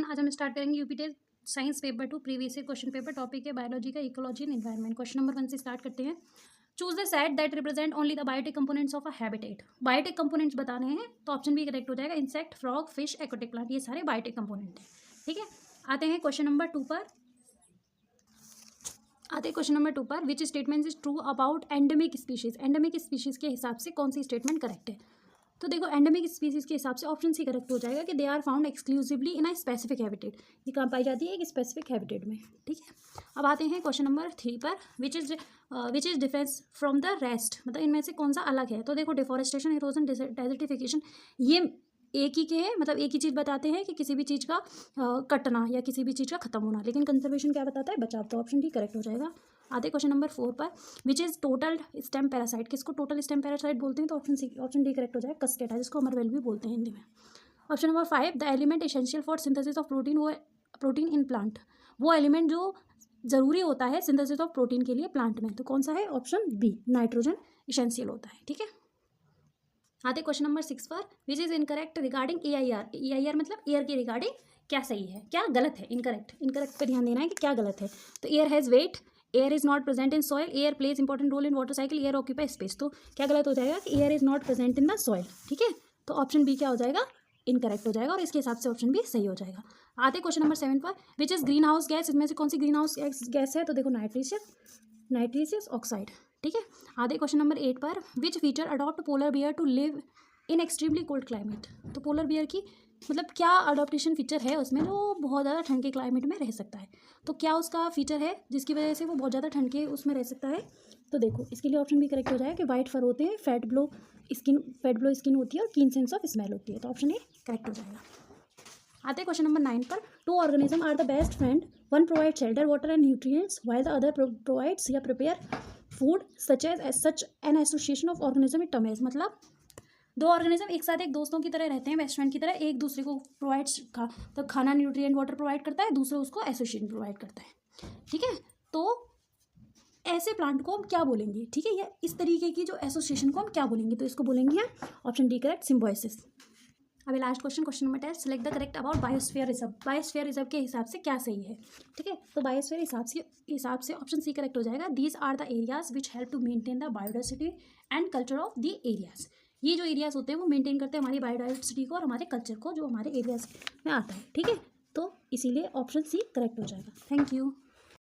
आज हम स्टार्ट करेंगे UP test science paper 2 previous year question paper. Topic है बायोलॉजी का ecology and environment. Question number 1 से स्टार्ट करते हैं। Choose the set that represent only the biotic components of a habitat. Biotic components बताने हैं तो option B correct हो जाएगा। Insect, frog, fish, aquatic plant, ये सारे बायोटिक कंपोनेंट हैं। ठीक है, आते हैं क्वेश्चन नंबर 2 पर। Which statement is true about endemic species. Endemic species के हिसाब से कौन सी स्टेटमेंट करेक्ट है? तो देखो, एंडेमिक स्पीसीज के हिसाब से ऑप्शन सी करेक्ट हो जाएगा कि they are found exclusively in a specific habitat. ये कहाँ पाई जाती है? एक स्पेसिफिक हैबिटेट में। ठीक है, अब आते हैं क्वेश्चन नंबर 3 पर। Which is difference from the rest, मतलब इनमें से कौन सा अलग है? तो देखो, डिफॉरेस्टेशन, इरोजन, डेजर्टिफिकेशन, ये एक ही के हैं, मतलब एक ही चीज़ बताते हैं कि किसी भी चीज़ का कटना या किसी भी चीज़ का खत्म होना। लेकिन कंजर्वेशन क्या बताता है? बचाव। तो ऑप्शन डी करेक्ट हो जाएगा। आते क्वेश्चन नंबर 4 पर। Which is total stem parasite. किसको टोटल स्टेम पैरासाइट बोलते हैं? तो ऑप्शन डी करेक्ट हो जाएगा। कस्केटा, जिसको अमरवेल भी बोलते हैं हिंदी में। Option number 5। The element essential for synthesis of protein, वो प्रोटीन इन प्लांट, वो एलिमेंट जो जरूरी होता है सिंथेसिस ऑफ प्रोटीन के लिए प्लांट में, तो कौन सा है? ऑप्शन बी, नाइट्रोजन एसेंशियल होता है। ठीक है, आते क्वेश्चन नंबर 6 पर। Which is incorrect regarding AIR। AIR मतलब एयर के रिगार्डिंग क्या सही है, क्या गलत है? इनकरेक्ट पे ध्यान देना है कि क्या गलत है। तो air has weight, air is not present in soil, air plays important role in water cycle, air occupy space. तो क्या गलत हो जाएगा कि air is not present in the soil. ठीक है, तो ऑप्शन बी क्या हो जाएगा? इनकरेक्ट हो जाएगा, और इसके हिसाब से ऑप्शन बी सही हो जाएगा। आते क्वेश्चन नंबर 7 पर। Which is green house gas. इसमें से कौन सी ग्रीन हाउस गैस है? तो देखो, नाइट्रिशियस ऑक्साइड। ठीक है, आते क्वेश्चन नंबर 8 पर। Which feature adopt polar bear to live in extremely cold climate. तो पोलर बियर की मतलब क्या अडॉप्टेशन फीचर है उसमें जो बहुत ज़्यादा ठंड के क्लाइमेट में रह सकता है? तो क्या उसका फीचर है जिसकी वजह से वो बहुत ज़्यादा ठंड के उसमें रह सकता है? तो देखो, इसके लिए ऑप्शन भी करेक्ट हो जाएगा कि वाइट फर होते हैं, फैट ब्लो स्किन होती है, और कीन सेंस ऑफ स्मेल होती है। तो ऑप्शन ए करेक्ट हो जाएगा। आते हैं क्वेश्चन नंबर 9 पर। Two organism are the best friend, one provide shelter, water and nutrients, while the other provides या prepare food, such an association of organism it terms. मतलब दो ऑर्गेनिज्म एक साथ एक दोस्तों की तरह रहते हैं, बेस्ट फ्रेंड की तरह, एक दूसरे को तो खाना, न्यूट्रिएंट, वाटर प्रोवाइड करता है, दूसरा उसको एसोसिएशन प्रोवाइड करता है। ठीक है, तो ऐसे प्लांट को हम क्या बोलेंगे? ठीक है, या इस तरीके की जो एसोसिएशन को हम क्या बोलेंगे? तो इसको बोलेंगे ऑप्शन डी करेक्ट, सिम्बायोसिस। अभी last question number 10। Select the correct about biosphere reserve. Biosphere reserve के हिसाब से क्या सही है? ठीक है, तो बायोस्फीयर हिसाब से ऑप्शन सी करेक्ट हो जाएगा। These are the areas which help to maintain the biodiversity and culture of the areas. ये जो एरियाज होते हैं वो मेंटेन करते हैं हमारी बायोडाइवर्सिटी को और हमारे कल्चर को, जो हमारे एरियाज में आता है। ठीक है, तो इसीलिए ऑप्शन सी करेक्ट हो जाएगा। Thank you.